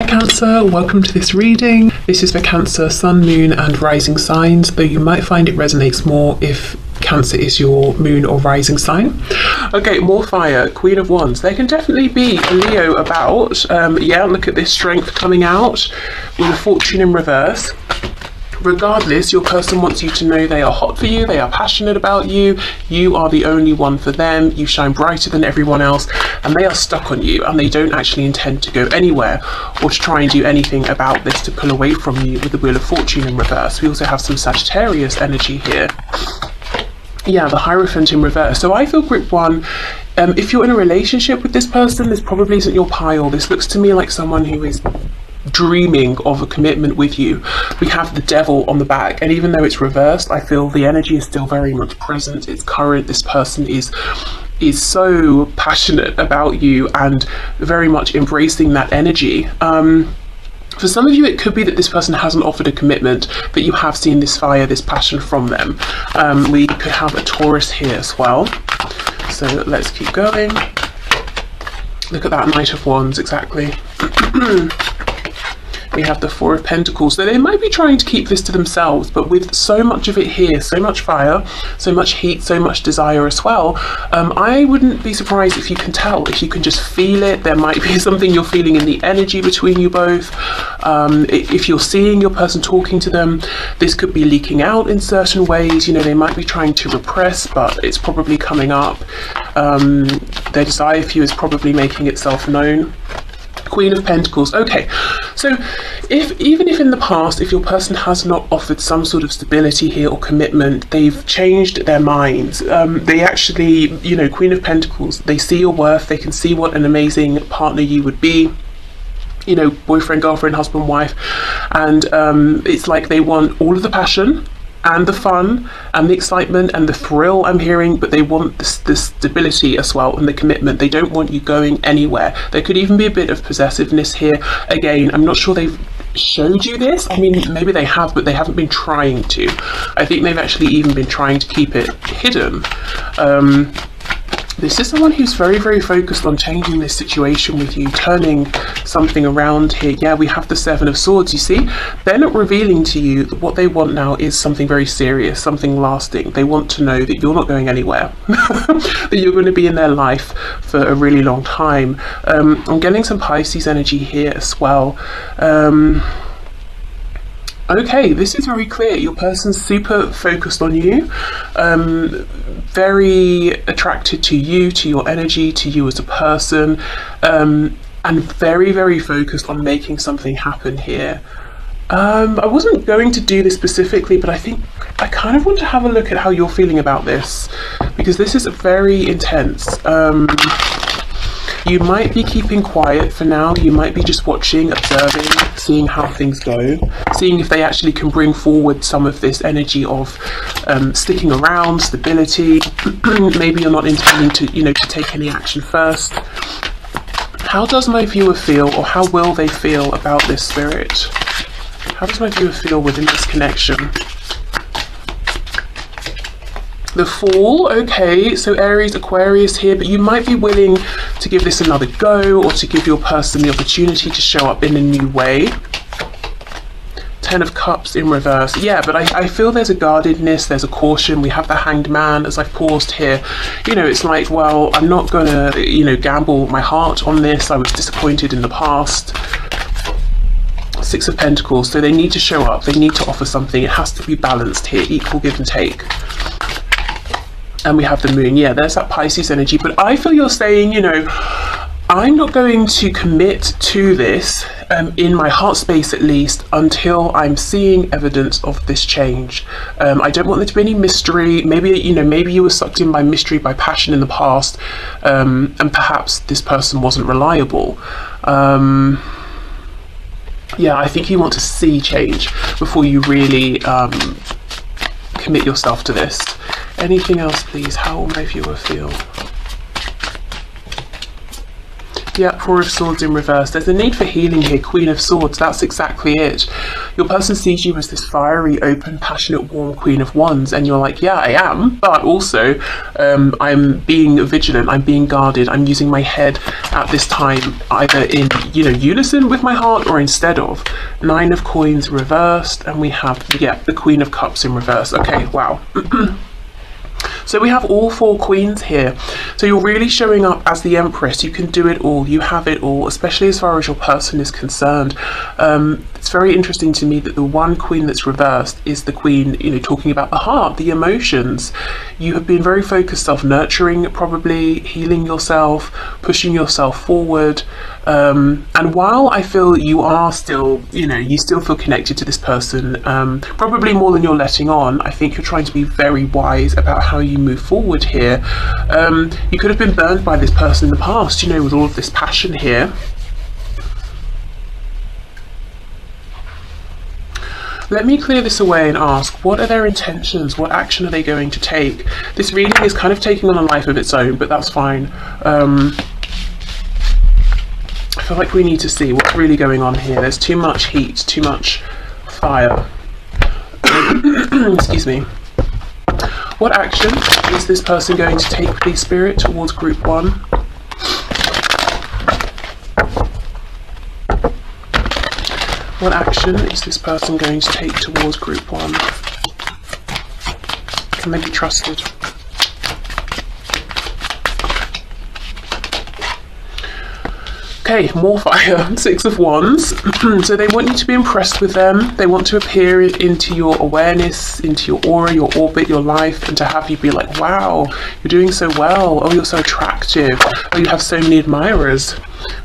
Cancer, welcome to this reading. This is for Cancer, Sun, Moon and Rising signs, though you might find it resonates more if Cancer is your moon or rising sign. Okay, more fire, Queen of Wands. There can definitely be a Leo about. Yeah, look at this strength coming out with a fortune in reverse. Regardless, your person wants you to know they are hot for you, they are passionate about you, you are the only one for them, you shine brighter than everyone else, and they are stuck on you, and they don't actually intend to go anywhere or to try and do anything about this to pull away from you with the Wheel of Fortune in reverse. We also have some Sagittarius energy here. Yeah, the Hierophant in reverse. So I feel grip one, if you're in a relationship with this person, this probably isn't your pile. This looks to me like someone who is dreaming of a commitment with you. We have the Devil on the back, and even though it's reversed, I feel the energy is still very much present. It's current. This person is so passionate about you and very much embracing that energy. For some of you, it could be that this person hasn't offered a commitment, but you have seen this fire, this passion from them. We could have a Taurus here as well. So let's keep going. Look at that Knight of Wands, exactly. We have the Four of Pentacles. So they might be trying to keep this to themselves, but with so much of it here, so much fire, so much heat, so much desire as well, I wouldn't be surprised if you can tell, if you can just feel it. There might be something you're feeling in the energy between you both. If you're seeing your person talking to them, this could be leaking out in certain ways. You know, they might be trying to repress, but it's probably coming up. Their desire for you is probably making itself known. Queen of Pentacles. Okay, so even if in the past, if your person has not offered some sort of stability here or commitment, they've changed their minds. They actually, you know, Queen of Pentacles, they see your worth, they can see what an amazing partner you would be. You know, boyfriend, girlfriend, husband, wife, and it's like they want all of the passion and the fun and the excitement and the thrill I'm hearing, but they want the stability as well and the commitment. They don't want you going anywhere. There could even be a bit of possessiveness here. Again, I'm not sure they've showed you this. I mean, maybe they have, but they haven't been trying to. I think they've actually even been trying to keep it hidden. This is someone who's very, very focused on changing this situation with you, turning something around here. Yeah, we have the Seven of Swords, you see. They're not revealing to you that what they want now is something very serious, something lasting. They want to know that you're not going anywhere, that you're going to be in their life for a really long time. I'm getting some Pisces energy here as well. Okay, this is very clear. Your person's super focused on you, very attracted to you, to your energy, to you as a person, and very, very focused on making something happen here. I wasn't going to do this specifically, but I think I kind of want to have a look at how you're feeling about this, because this is very intense. You might be keeping quiet for now. You might be just watching, observing, seeing how things go, seeing if they actually can bring forward some of this energy of sticking around, stability. Maybe you're not intending to, you know, to take any action first. How does my viewer feel, or how will they feel about this, Spirit? How does my viewer feel within this connection? The Fool, okay, so Aries, Aquarius here, but you might be willing to give this another go, or to give your person the opportunity to show up in a new way. Ten of Cups in reverse. Yeah, but I feel there's a guardedness, there's a caution. We have the Hanged Man as I've paused here. You know, it's like, well, I'm not gonna, you know, gamble my heart on this. I was disappointed in the past. Six of Pentacles, so they need to show up, they need to offer something. It has to be balanced here, equal give and take. And we have the Moon. Yeah, there's that Pisces energy, but I feel you're saying, you know, I'm not going to commit to this, in my heart space at least, until I'm seeing evidence of this change. I don't want there to be any mystery. Maybe, you know, maybe you were sucked in by mystery, by passion in the past, and perhaps this person wasn't reliable. Yeah, I think you want to see change before you really commit yourself to this. Anything else, please? How will my viewer feel? Yeah, Four of Swords in reverse. There's a need for healing here, Queen of Swords. That's exactly it. Your person sees you as this fiery, open, passionate, warm Queen of Wands, and you're like, yeah, I am, but also I'm being vigilant, I'm being guarded, I'm using my head at this time either in, you know, unison with my heart or instead of. Nine of Coins reversed, and we have, yeah, the Queen of Cups in reverse. Okay, wow. So we have all four queens here. So you're really showing up as the Empress. You can do it all. You have it all, especially as far as your person is concerned. It's very interesting to me that the one queen that's reversed is the queen, you know, talking about the heart, the emotions. You have been very focused, self-nurturing, probably healing yourself, pushing yourself forward. And while I feel you are still, you know, you still feel connected to this person, probably more than you're letting on, I think you're trying to be very wise about how you move forward here. You could have been burned by this person in the past, you know, with all of this passion here. Let me clear this away and ask, what are their intentions? What action are they going to take? This reading is kind of taking on a life of its own, but that's fine. I feel like we need to see what's really going on here. There's too much heat, too much fire. Excuse me. What action is this person going to take, please, Spirit, towards Group 1? What action is this person going to take towards Group 1? Can they be trusted? Okay, more fire. Six of Wands. So they want you to be impressed with them. They want to appear into your awareness, into your aura, your orbit, your life, and to have you be like, wow, you're doing so well. Oh, you're so attractive. Oh, you have so many admirers.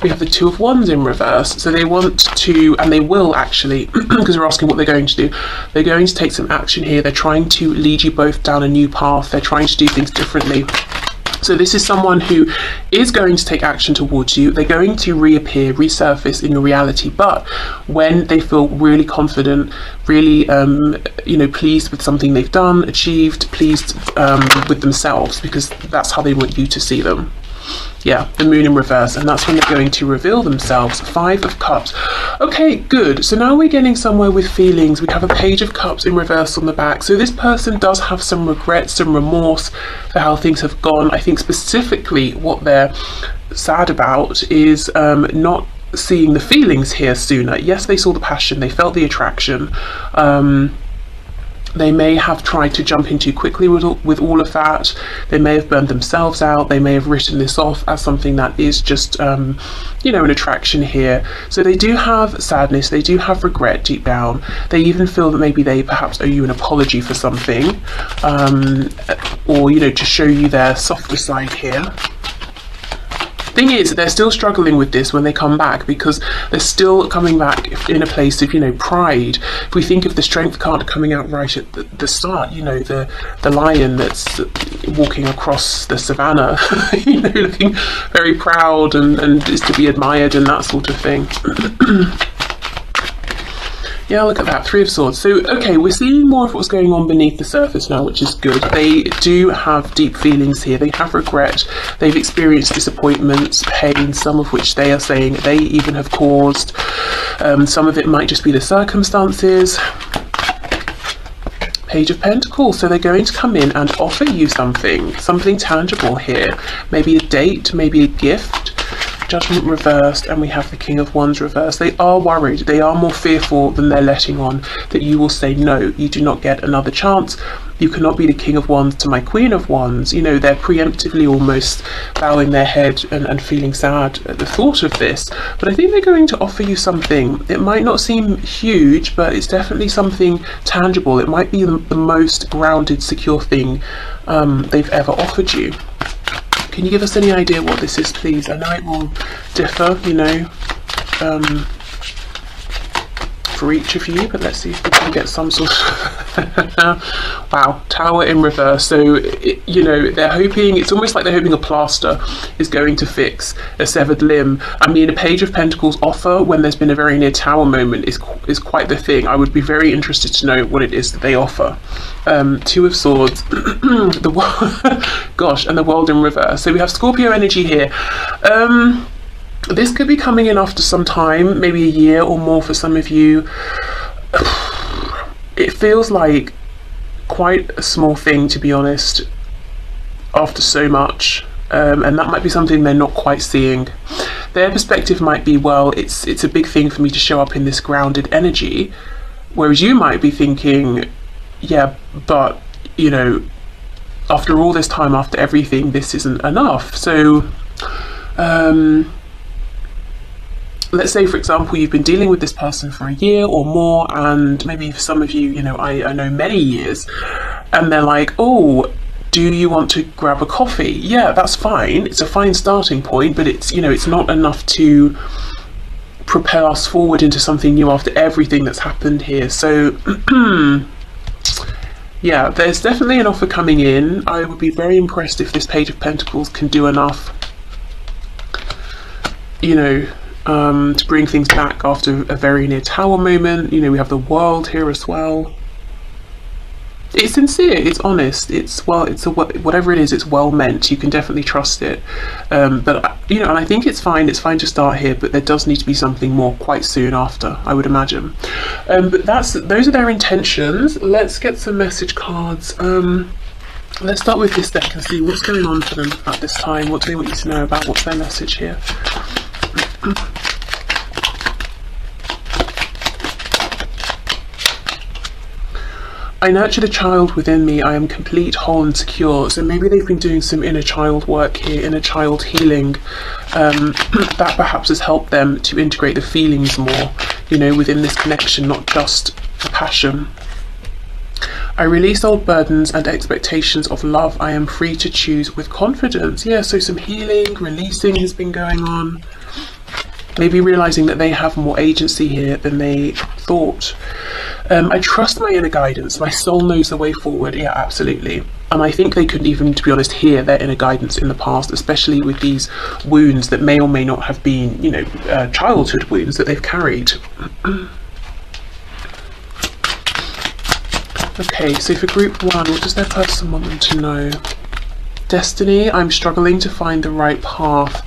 We have the Two of Wands in reverse. So they want to, and they will actually, because we're asking what they're going to do. They're going to take some action here. They're trying to lead you both down a new path. They're trying to do things differently. So this is someone who is going to take action towards you. They're going to reappear, resurface in your reality, but when they feel really confident, really, you know, pleased with something they've done, achieved, pleased with themselves, because that's how they want you to see them. Yeah, the Moon in reverse, and that's when they're going to reveal themselves. Five of Cups. Okay, good. So now we're getting somewhere with feelings. We have a Page of Cups in reverse on the back. So this person does have some regret, some remorse for how things have gone. I think specifically what they're sad about is not seeing the feelings here sooner. Yes, they saw the passion, they felt the attraction. They may have tried to jump in too quickly with all of that. They may have burned themselves out. They may have written this off as something that is just, you know, an attraction here. So they do have sadness. They do have regret deep down. They even feel that maybe they perhaps owe you an apology for something, or, you know, to show you their softer side here. Thing is, they're still struggling with this when they come back, because they're still coming back in a place of, you know, pride. If we think of the Strength card coming out right at the start, you know, the lion that's walking across the savannah, you know, looking very proud and is to be admired and that sort of thing. Yeah, look at that, Three of Swords. So, okay, we're seeing more of what's going on beneath the surface now, which is good. They do have deep feelings here. They have regret. They've experienced disappointments, pain, some of which they are saying they even have caused. Some of it might just be the circumstances. Page of Pentacles. So they're going to come in and offer you something tangible here. Maybe a date, maybe a gift. Judgment reversed, and we have the King of Wands reversed. They are worried. They are more fearful than they're letting on that you will say no, you do not get another chance. You cannot be the King of Wands to my Queen of Wands. You know, they're preemptively almost bowing their head and feeling sad at the thought of this. But I think they're going to offer you something. It might not seem huge, but it's definitely something tangible. It might be the most grounded, secure thing they've ever offered you. Can you give us any idea what this is, please? I know it will differ, you know, for each of you, but let's see if we can get some sort of... Wow, Tower in reverse. So, you know, they're hoping, it's almost like they're hoping a plaster is going to fix a severed limb. I mean, a Page of Pentacles offer when there's been a very near Tower moment is quite the thing. I would be very interested to know what it is that they offer. Two of Swords, gosh, and the World in reverse. So we have Scorpio energy here. This could be coming in after some time, maybe a year or more for some of you. It feels like quite a small thing, to be honest, after so much. And that might be something they're not quite seeing. Their perspective might be, well, it's a big thing for me to show up in this grounded energy, whereas you might be thinking, yeah, but you know, after all this time, after everything, this isn't enough. So let's say, for example, you've been dealing with this person for a year or more, and maybe for some of you, you know, I know many years, and they're like, oh, do you want to grab a coffee? Yeah, that's fine. It's a fine starting point, but it's, you know, it's not enough to propel us forward into something new after everything that's happened here. So yeah, there's definitely an offer coming in. I would be very impressed if this Page of Pentacles can do enough, you know, to bring things back after a very near Tower moment. You know, we have the World here as well. It's sincere, it's honest, it's, well, it's whatever it is, it's well meant. You can definitely trust it. But you know, and I think it's fine to start here, but there does need to be something more quite soon after, I would imagine. But those are their intentions. Let's get some message cards. Let's start with this deck and see what's going on for them at this time. What do they want you to know about? What's their message here? I nurture the child within me. I am complete, whole and secure. So maybe they've been doing some inner child work here, inner child healing. That perhaps has helped them to integrate the feelings more, you know, within this connection, not just the passion. I release old burdens and expectations of love. I am free to choose with confidence. Yeah, so some healing, releasing has been going on. Maybe realizing that they have more agency here than they thought. I trust my inner guidance. My soul knows the way forward. Yeah, absolutely. And I think they could even, to be honest, hear their inner guidance in the past, especially with these wounds that may or may not have been, you know, childhood wounds that they've carried. Okay, so for group one, what does their person want them to know? Destiny, I'm struggling to find the right path.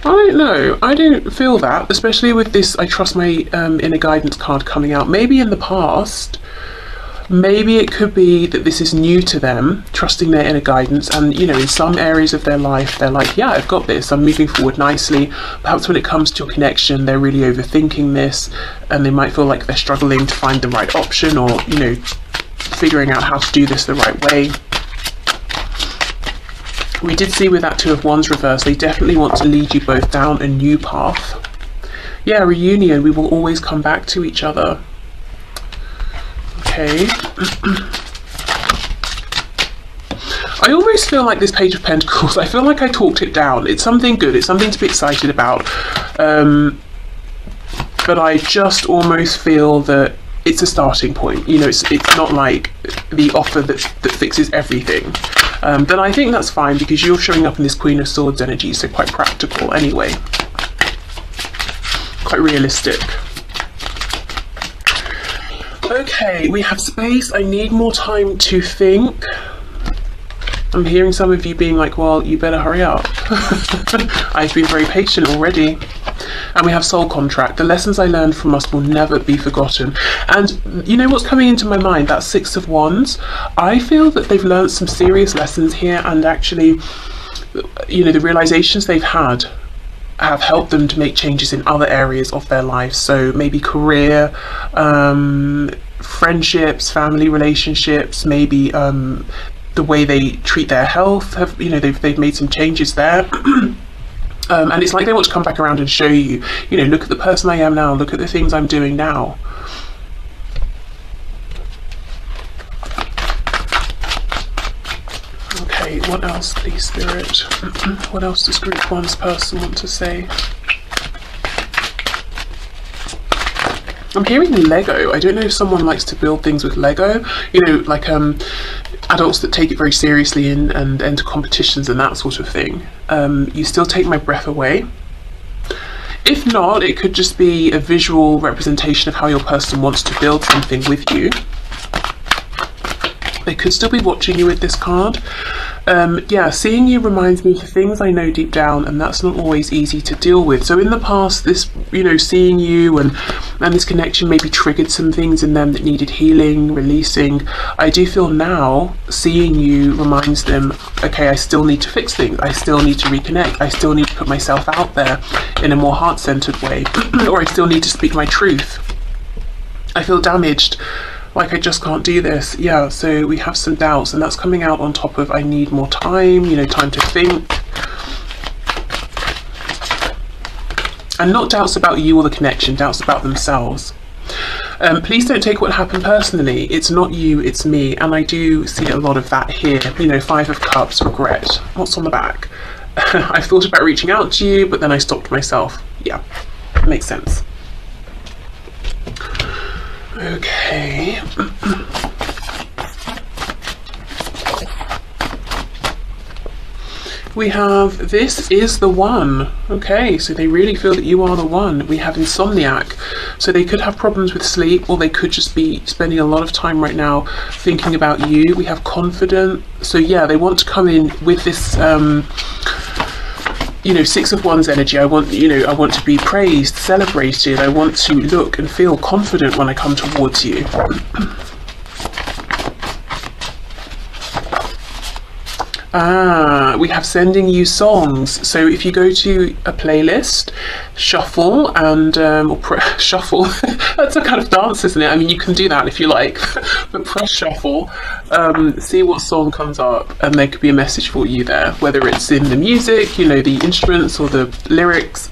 I don't know. I don't feel that, especially with this I trust my inner guidance card coming out. Maybe in the past, maybe it could be that this is new to them, trusting their inner guidance, and you know, in some areas of their life they're like, yeah, I've got this, I'm moving forward nicely. Perhaps when it comes to a connection, they're really overthinking this, and they might feel like they're struggling to find the right option, or you know, figuring out how to do this the right way. We did see with that Two of Wands reverse, they definitely want to lead you both down a new path. Yeah, reunion, we will always come back to each other. Okay. I almost feel like this Page of Pentacles, I feel like I talked it down. It's something good, it's something to be excited about. But I just almost feel that it's a starting point. You know, it's not like the offer that fixes everything. Then I think that's fine, because you're showing up in this Queen of Swords energy, so quite practical anyway. Quite realistic. Okay, we have space. I need more time to think. I'm hearing some of you being like, well, you better hurry up. I've been very patient already. And we have soul contract. The lessons I learned from us will never be forgotten. And you know what's coming into my mind? That Six of Wands. I feel that they've learned some serious lessons here, and actually, you know, the realizations they've had have helped them to make changes in other areas of their life. So maybe career, friendships, family relationships, maybe the way they treat their health. Have, you know, they've made some changes there. And it's like they want to come back around and show you, you know, look at the person I am now, look at the things I'm doing now. Okay, what else, please, Spirit? What else does group one's person want to say? I'm hearing Lego. I don't know if someone likes to build things with Lego, you know, like adults that take it very seriously and enter competitions and that sort of thing. You still take my breath away. If not, it could just be a visual representation of how your person wants to build something with you. They could still be watching you with this card. Yeah, seeing you reminds me of things I know deep down, and that's not always easy to deal with. So in the past, this, seeing you and this connection maybe triggered some things in them that needed healing, releasing. I do feel now seeing you reminds them, okay, I still need to fix things. I still need to reconnect. I still need to put myself out there in a more heart-centered way, or I still need to speak my truth. I feel damaged. Like I just can't do this. Yeah, so we have some doubts, and that's coming out on top of I need more time, time to think. And not doubts about you or the connection, doubts about themselves. Please don't take what happened personally. It's not you, it's me. And I do see a lot of that here. 5 of Cups, regret. What's on the back? I thought about reaching out to you, but then I stopped myself. Yeah, makes sense. Okay. We have, this is the one. Okay, so they really feel that you are the one. We have insomniac. So they could have problems with sleep, or they could just be spending a lot of time right now thinking about you. We have confident. So yeah, they want to come in with this 6 of Wands energy. I want to be praised, celebrated. I want to look and feel confident when I come towards you. We have sending you songs. So if you go to a playlist, shuffle and shuffle. That's a kind of dance, isn't it? I mean, you can do that if you like, but press shuffle, see what song comes up, and there could be a message for you there, whether it's in the music, the instruments or the lyrics.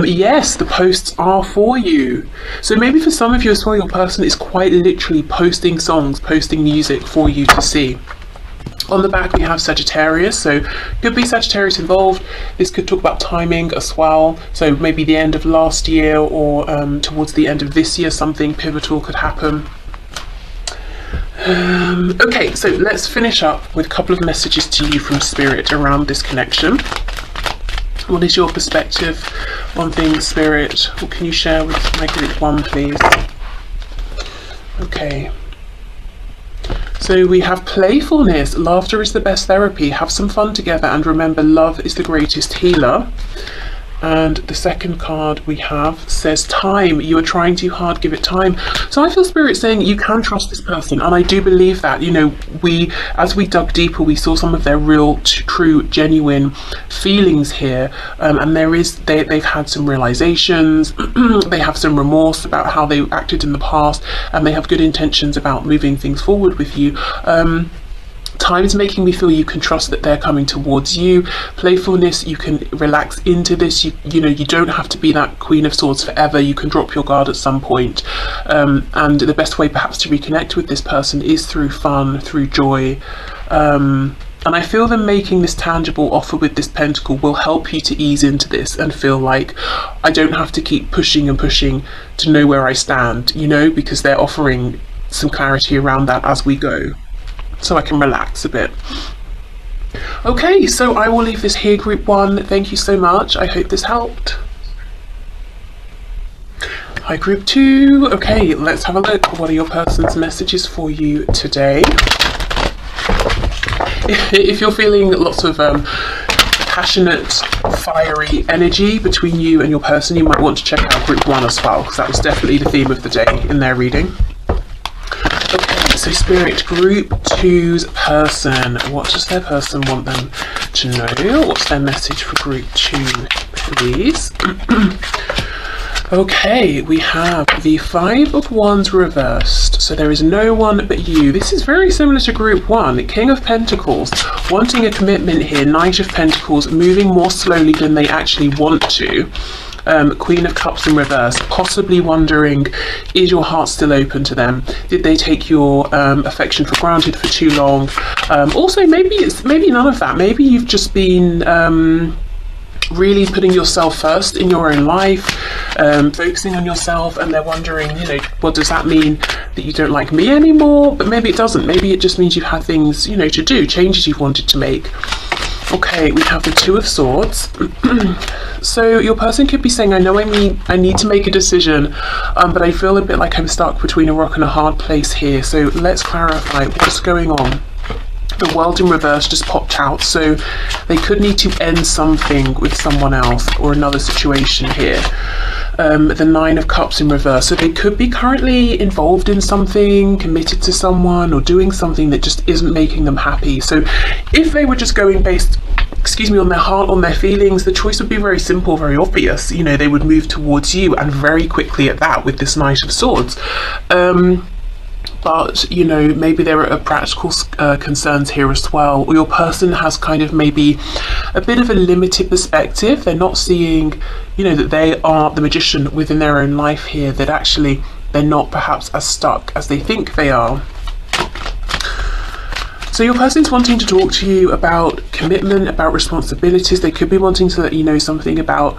Yes, the posts are for you. So maybe for some of you as well, your person is quite literally posting songs, posting music for you to see. On the back we have Sagittarius, so could be Sagittarius involved. This could talk about timing as well, so maybe the end of last year or towards the end of this year something pivotal could happen. Okay, so let's finish up with a couple of messages to you from Spirit around this connection. What is your perspective on things, Spirit? What can you share with my group 1, please? Okay. So we have playfulness. Laughter is the best therapy. Have some fun together, and remember, love is the greatest healer. And the second card we have says time. You are trying too hard, give it time. So I feel Spirit saying you can trust this person, and I do believe that. As we dug deeper, we saw some of their real, true, genuine feelings here, and they've had some realizations. They have some remorse about how they acted in the past, and they have good intentions about moving things forward with you. Time is making me feel you can trust that they're coming towards you. Playfulness, you can relax into this. You don't have to be that Queen of Swords forever. You can drop your guard at some point. And the best way perhaps to reconnect with this person is through fun, through joy. And I feel them making this tangible offer with this pentacle will help you to ease into this and feel like I don't have to keep pushing and pushing to know where I stand, because they're offering some clarity around that as we go. So I can relax a bit. Okay, so I will leave this here, group 1. Thank you so much. I hope this helped. Hi, group 2. Okay, let's have a look. What are your person's messages for you today? If you're feeling lots of passionate, fiery energy between you and your person, you might want to check out group 1 as well, because that was definitely the theme of the day in their reading. Okay, so Spirit, group 2's person. What does their person want them to know? What's their message for group 2, please? Okay, we have the 5 of Wands reversed. So there is no one but you. This is very similar to group 1. King of Pentacles, wanting a commitment here. Knight of Pentacles, moving more slowly than they actually want to. Queen of Cups in reverse, possibly wondering, is your heart still open to them? Did they take your affection for granted for too long? Also, maybe none of that. Maybe you've just been really putting yourself first in your own life, focusing on yourself, and they're wondering, well, does that mean that you don't like me anymore? But maybe it doesn't. Maybe it just means you've had things, to do, changes you've wanted to make. Okay, we have the 2 of Swords. So your person could be saying, I know I need to make a decision, but I feel a bit like I'm stuck between a rock and a hard place here. So let's clarify what's going on. The World in reverse just popped out, so they could need to end something with someone else or another situation here. The Nine of Cups in reverse, so they could be currently involved in something, committed to someone, or doing something that just isn't making them happy. So if they were just going based, on their heart, on their feelings, the choice would be very simple, very obvious. You know, they would move towards you, and very quickly at that, with this Knight of Swords. But, you know, maybe there are practical concerns here as well, or your person has kind of maybe a bit of a limited perspective. They're not seeing, you know, that they are the magician within their own life here, that actually they're not perhaps as stuck as they think they are. So your person's wanting to talk to you about commitment, about responsibilities. They could be wanting to let you know something about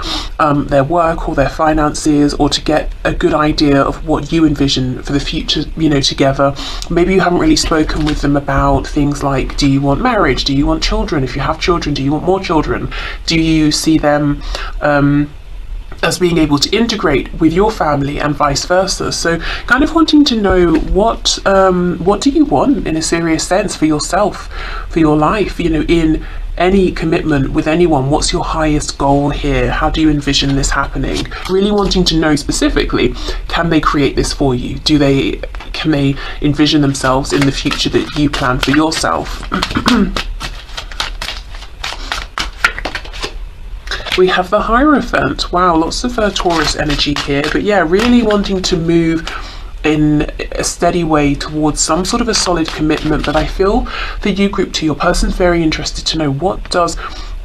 their work or their finances, or to get a good idea of what you envision for the future, you know, together. Maybe you haven't really spoken with them about things like, do you want marriage? Do you want children? If you have children, do you want more children? Do you see them as being able to integrate with your family and vice versa? So kind of wanting to know what do you want in a serious sense for yourself, for your life, you know, in any commitment with anyone. What's your highest goal here? How do you envision this happening? Really wanting to know specifically, can they create this for you? Can they envision themselves in the future that you plan for yourself? We have the Hierophant. Wow, lots of Taurus energy here. But yeah, really wanting to move in a steady way towards some sort of a solid commitment. But I feel for you, group 2, your person's very interested to know, what does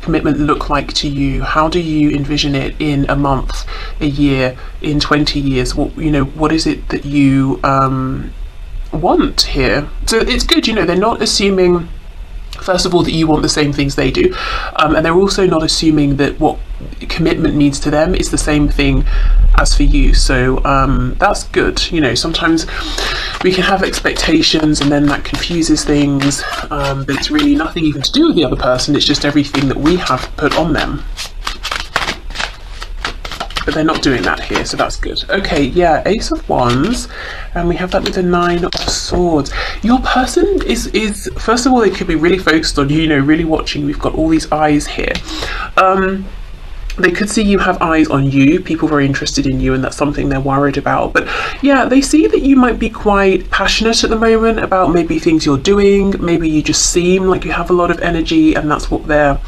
commitment look like to you? How do you envision it in a month, a year, in 20 years? What, you know, what is it that you want here? So it's good, you know, they're not assuming, first of all, that you want the same things they do, and they're also not assuming that what commitment means to them is the same thing as for you. So that's good. You know, sometimes we can have expectations and then that confuses things, but it's really nothing even to do with the other person. It's just everything that we have put on them. But they're not doing that here, so that's good. Okay, yeah, Ace of Wands, and we have that with the Nine of Swords. Your person is first of all, they could be really focused on you, you know, really watching. We've got all these eyes here. They could see you have eyes on you, people very interested in you, and that's something they're worried about. But yeah, they see that you might be quite passionate at the moment about maybe things you're doing. Maybe you just seem like you have a lot of energy, and that's what they're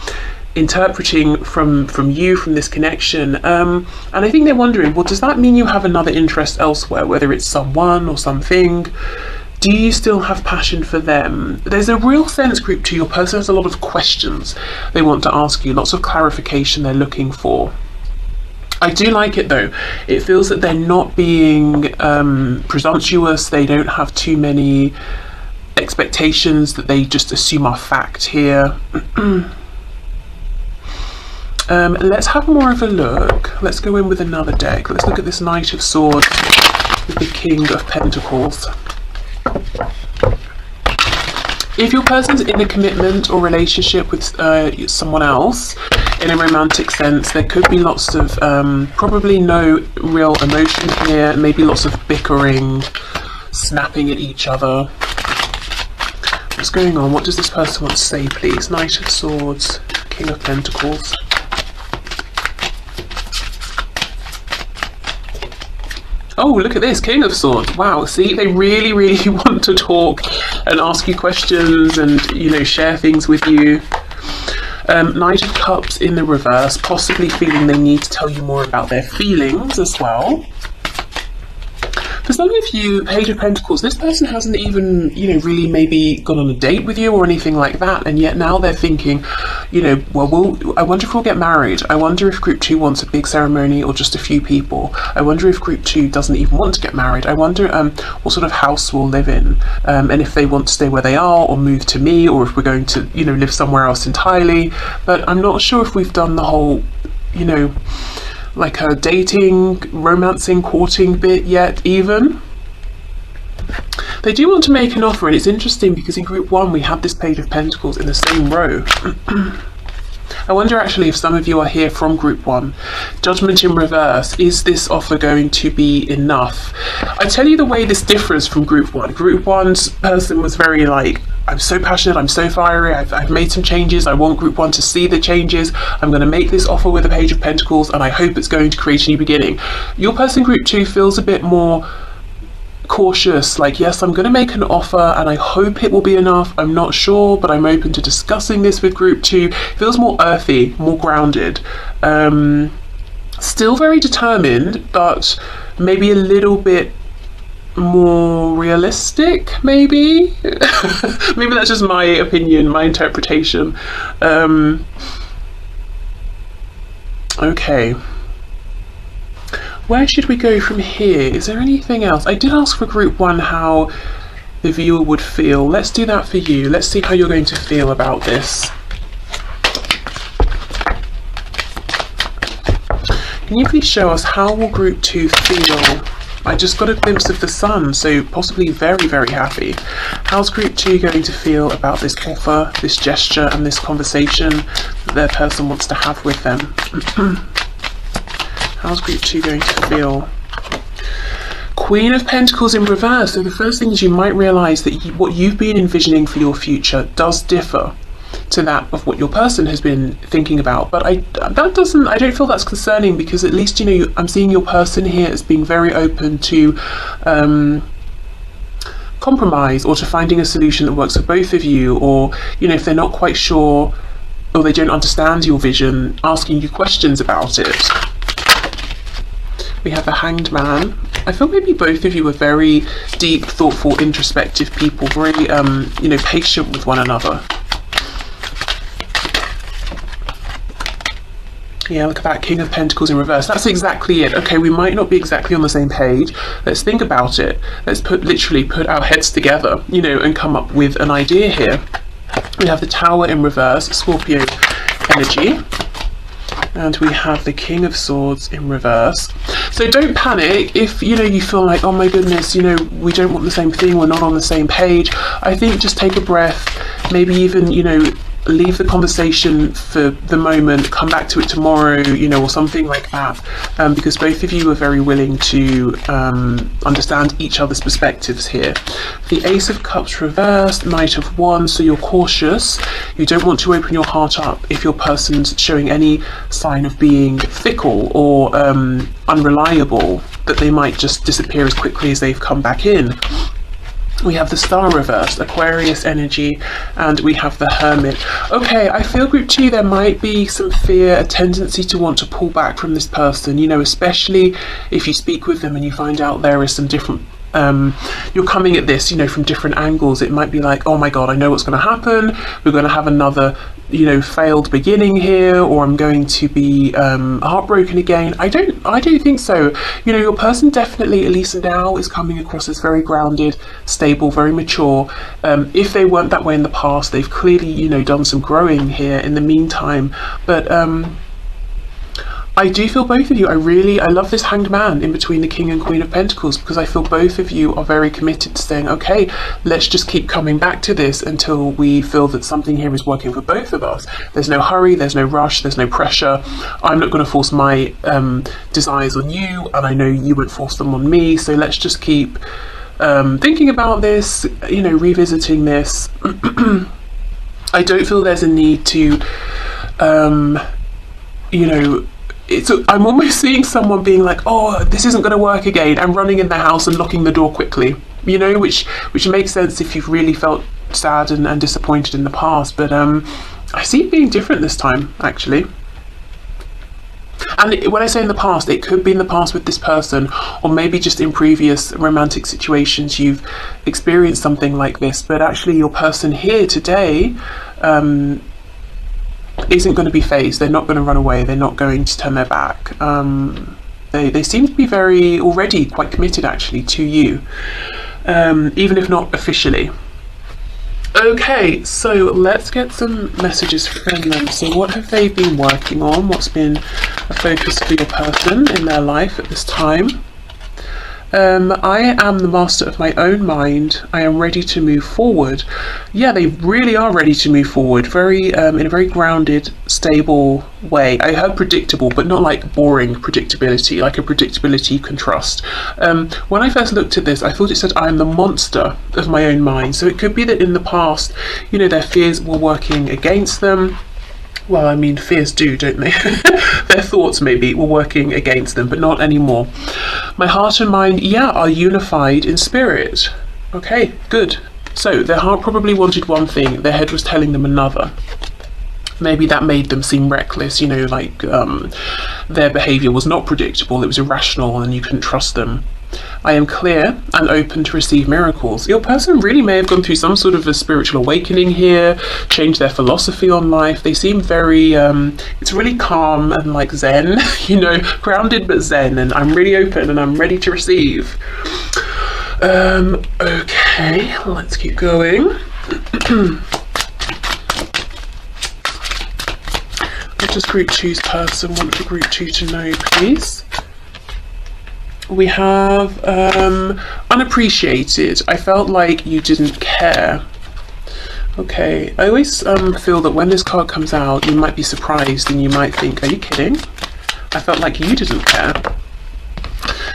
interpreting from you, from this connection. And I think they're wondering, well, does that mean you have another interest elsewhere, whether it's someone or something? Do you still have passion for them? There's a real sense, group 2, your person has a lot of questions they want to ask you, lots of clarification they're looking for. I do like it though. It feels that they're not being presumptuous. They don't have too many expectations that they just assume are fact here. Let's have more of a look. Let's go in with another deck. Let's look at this Knight of Swords with the King of Pentacles. If your person's in a commitment or relationship with someone else in a romantic sense, there could be lots of probably no real emotion here, maybe lots of bickering, snapping at each other. What's going on? What does this person want to say, please? Knight of Swords, King of Pentacles. Oh, look at this, King of Swords. Wow, see, they really, really want to talk and ask you questions and, you know, share things with you. Knight of Cups in the reverse, possibly feeling they need to tell you more about their feelings as well. For some of you, Page of Pentacles, this person hasn't even, you know, really maybe gone on a date with you or anything like that, and yet now they're thinking, you know, well, I wonder if we'll get married. I wonder if group 2 wants a big ceremony or just a few people. I wonder if group 2 doesn't even want to get married. I wonder what sort of house we'll live in, and if they want to stay where they are or move to me, or if we're going to, you know, live somewhere else entirely. But I'm not sure if we've done the whole, you know, like a dating, romancing, courting bit yet even. They do want to make an offer, and it's interesting because in group 1 we have this Page of Pentacles in the same row. I wonder actually if some of you are here from group 1. Judgment in reverse. Is this offer going to be enough? I tell you the way this differs from group 1. Group 1's person was very like, I'm so passionate, I'm so fiery, I've made some changes, I want group 1 to see the changes, I'm going to make this offer with the Page of Pentacles, and I hope it's going to create a new beginning. Your person group 2 feels a bit more cautious, like, yes, I'm going to make an offer and I hope it will be enough, I'm not sure, but I'm open to discussing this with group 2. Feels more earthy, more grounded, still very determined, but maybe a little bit more realistic, maybe. Maybe that's just my opinion, my interpretation. Okay, where should we go from here? Is there anything else? I did ask for group 1 how the viewer would feel. Let's do that for you. Let's see how you're going to feel about this. Can you please show us how will group 2 feel? I just got a glimpse of the sun, so possibly very, very happy. How's group 2 going to feel about this offer, this gesture, and this conversation that their person wants to have with them? How's group 2 going to feel? Queen of Pentacles in reverse. So the first thing is you might realise that what you've been envisioning for your future does differ to that of what your person has been thinking about, but I don't feel that's concerning, because at least, you know, I'm seeing your person here as being very open to compromise, or to finding a solution that works for both of you, or, you know, if they're not quite sure or they don't understand your vision, asking you questions about it. We have the Hanged Man. I feel maybe both of you are very deep, thoughtful, introspective people, very you know, patient with one another. Yeah, look at that, King of Pentacles in reverse. That's exactly it. Okay, we might not be exactly on the same page. Let's think about it. Let's literally put our heads together, you know, and come up with an idea here. We have the Tower in reverse, Scorpio energy. And we have the King of Swords in reverse. So don't panic if, you know, you feel like, oh my goodness, you know, we don't want the same thing, we're not on the same page. I think just take a breath, maybe even, you know, leave the conversation for the moment, come back to it tomorrow, you know, or something like that, because both of you are very willing to understand each other's perspectives here. The Ace of Cups reversed, Knight of Wands, so you're cautious. You don't want to open your heart up if your person's showing any sign of being fickle or unreliable, that they might just disappear as quickly as they've come back in. We have the Star reversed, Aquarius energy, and we have the Hermit. Okay, I feel group 2, there might be some fear, a tendency to want to pull back from this person, you know, especially if you speak with them and you find out there is some different, you're coming at this, you know, from different angles. It might be like, oh my god, I know what's going to happen, we're going to have another, you know, failed beginning here, or I'm going to be heartbroken again. I don't think so. You know, your person definitely, at least now, is coming across as very grounded, stable, very mature. If they weren't that way in the past, they've clearly, you know, done some growing here in the meantime. But I do feel both of you, I love this Hanged Man in between the King and Queen of Pentacles, because I feel both of you are very committed to saying, okay, let's just keep coming back to this until we feel that something here is working for both of us. There's no hurry, there's no rush, there's no pressure. I'm not going to force my desires on you, and I know you won't force them on me, so let's just keep thinking about this, you know, revisiting this. I don't feel there's a need to, you know, I'm almost seeing someone being like, oh, this isn't going to work again, and running in the house and locking the door quickly, you know, which makes sense if you've really felt sad and disappointed in the past. But I see it being different this time, actually. And when I say in the past, it could be in the past with this person, or maybe just in previous romantic situations you've experienced something like this. But actually your person here today isn't going to be phased. They're not going to run away, they're not going to turn their back. They seem to be already quite committed actually to you, even if not officially. Okay, so let's get some messages from them. So what have they been working on? What's been a focus for your person in their life at this time? I am the master of my own mind. I am ready to move forward. Yeah, they really are ready to move forward. Very in a very grounded, stable way. I heard predictable, but not like boring predictability, like a predictability you can trust. When I first looked at this, I thought it said I am the monster of my own mind. So it could be that in the past, you know, their fears were working against them. Well, I mean, fears do, don't they? Their thoughts maybe were working against them, but not anymore. My heart and mind, yeah, are unified in spirit. Okay, good. So their heart probably wanted one thing, their head was telling them another. Maybe that made them seem reckless, you know, like their behaviour was not predictable, it was irrational and you couldn't trust them. I am clear and open to receive miracles. Your person really may have gone through some sort of a spiritual awakening here, changed their philosophy on life. They seem very, it's really calm and like zen, you know, grounded but zen, and I'm really open and I'm ready to receive. Okay, let's keep going. What does group 2's person want for group 2 to know, please? We have unappreciated. I felt like you didn't care. Okay, I always feel that when this card comes out, you might be surprised and you might think, are you kidding? I felt like you didn't care.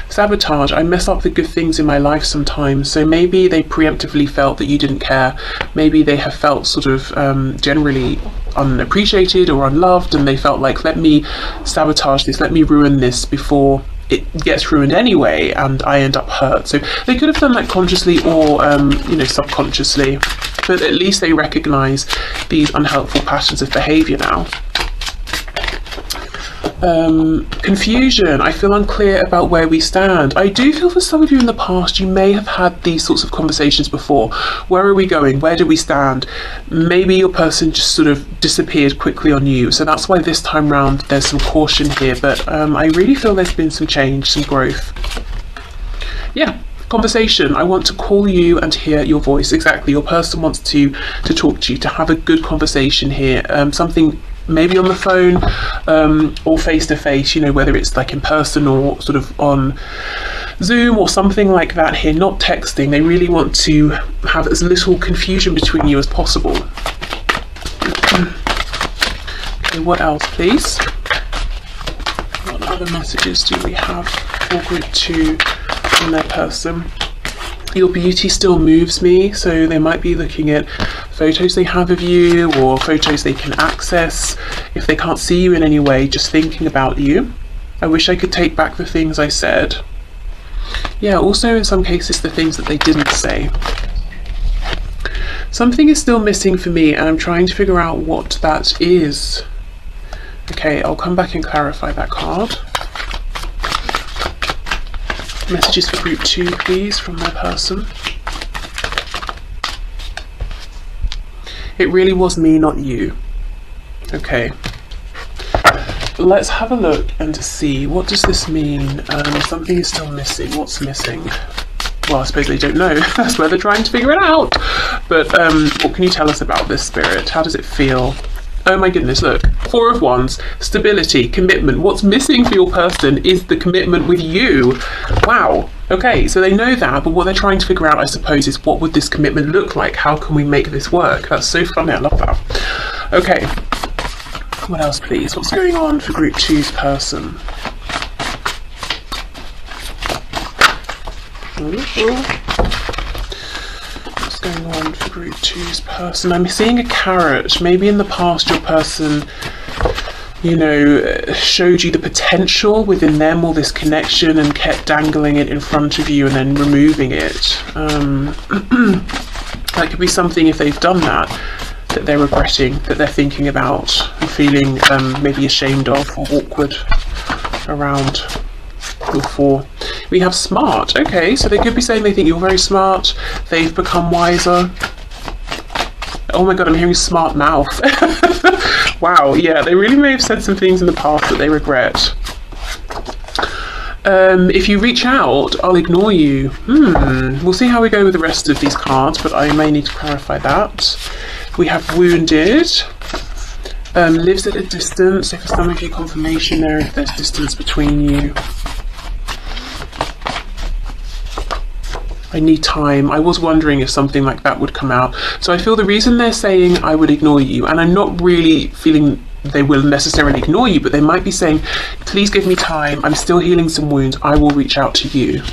Sabotage. I mess up the good things in my life sometimes, so maybe they preemptively felt that you didn't care. Maybe they have felt sort of generally unappreciated or unloved, and they felt like, let me sabotage this, let me ruin this before it gets ruined anyway and I end up hurt. So they could have done that consciously or you know, subconsciously, but at least they recognize these unhelpful patterns of behavior now. Confusion. I feel unclear about where we stand. I do feel for some of you in the past you may have had these sorts of conversations before. Where are we going? Where do we stand? Maybe your person just sort of disappeared quickly on you, so that's why this time round there's some caution here, but I really feel there's been some change, some growth. Yeah. Conversation. I want to call you and hear your voice. Exactly, your person wants to talk to you, to have a good conversation here. Something maybe on the phone or face to face, you know, whether it's like in person or sort of on Zoom or something like that here, not texting. They really want to have as little confusion between you as possible. Okay, what else, please? What other messages do we have for group 2 from their person? Your beauty still moves me, so they might be looking at photos they have of you or photos they can access. If they can't see you in any way, just thinking about you. I wish I could take back the things I said. Yeah, also in some cases the things that they didn't say. Something is still missing for me and I'm trying to figure out what that is. Okay, I'll come back and clarify that card. Messages for group 2, please, from their person. It really was me, not you. Okay. Let's have a look and see, what does this mean? Something is still missing. What's missing? Well, I suppose they don't know. That's where they're trying to figure it out. But what can you tell us about this spirit? How does it feel? Oh my goodness, look. 4 of Wands, stability, commitment. What's missing for your person is the commitment with you. Wow. Okay, so they know that, but what they're trying to figure out, I suppose, is what would this commitment look like? How can we make this work? That's so funny, I love that. Okay, what else, please? What's going on for group 2's person? What's going on for group 2's person? I'm seeing a carrot. Maybe in the past your person, you know, showed you the potential within them or this connection and kept dangling it in front of you and then removing it. That could be something, if they've done that they're regretting, that they're thinking about and feeling maybe ashamed of or awkward around your 4. We have smart. Okay, so they could be saying they think you're very smart, they've become wiser. Oh my god, I'm hearing smart mouth. Wow, yeah, they really may have said some things in the past that they regret. If you reach out, I'll ignore you. We'll see how we go with the rest of these cards, but I may need to clarify that. We have wounded. Lives at a distance, so for some of you, confirmation there if there's distance between you. I need time. I was wondering if something like that would come out. So I feel the reason they're saying I would ignore you, and I'm not really feeling they will necessarily ignore you, but they might be saying, please give me time. I'm still healing some wounds. I will reach out to you.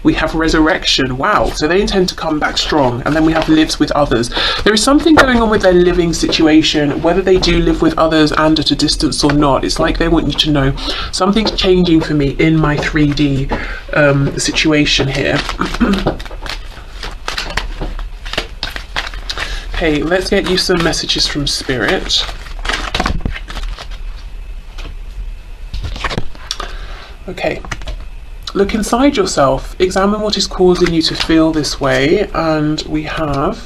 We have resurrection. Wow. So they intend to come back strong. And then we have lives with others. There is something going on with their living situation, whether they do live with others and at a distance or not. It's like they want you to know something's changing for me in my 3D situation here. Okay, let's get you some messages from Spirit. Okay. Look inside yourself, examine what is causing you to feel this way, and we have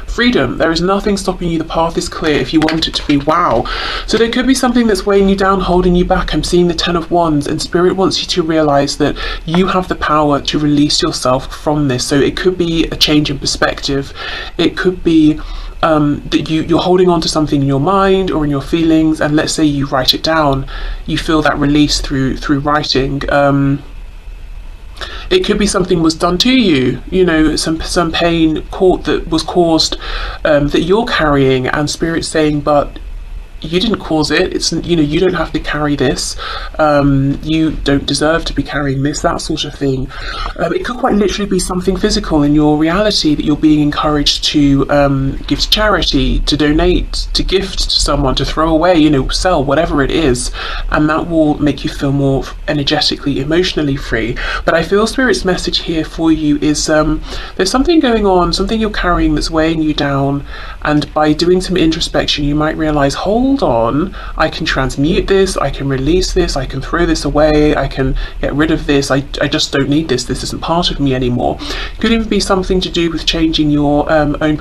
freedom. There is nothing stopping you. The path is clear if you want it to be. Wow. So there could be something that's weighing you down, holding you back. I'm seeing the 10 of Wands, and Spirit wants you to realize that you have the power to release yourself from this. So it could be a change in perspective. It could be that you're holding on to something in your mind or in your feelings, and let's say you write it down. You feel that release through writing. It could be something was done to you, you know, some pain that was caused that you're carrying, and Spirit saying, but you didn't cause it. It's, you know, you don't have to carry this. You don't deserve to be carrying this, that sort of thing. It could quite literally be something physical in your reality that you're being encouraged to give to charity, to donate, to gift to someone, to throw away, you know, sell, whatever it is. And that will make you feel more energetically, emotionally free. But I feel Spirit's message here for you is there's something going on, something you're carrying that's weighing you down. And by doing some introspection, you might realize, hold on, I can transmute this, I can release this, I can throw this away, I can get rid of this, I just don't need this isn't part of me anymore. It could even be something to do with changing your own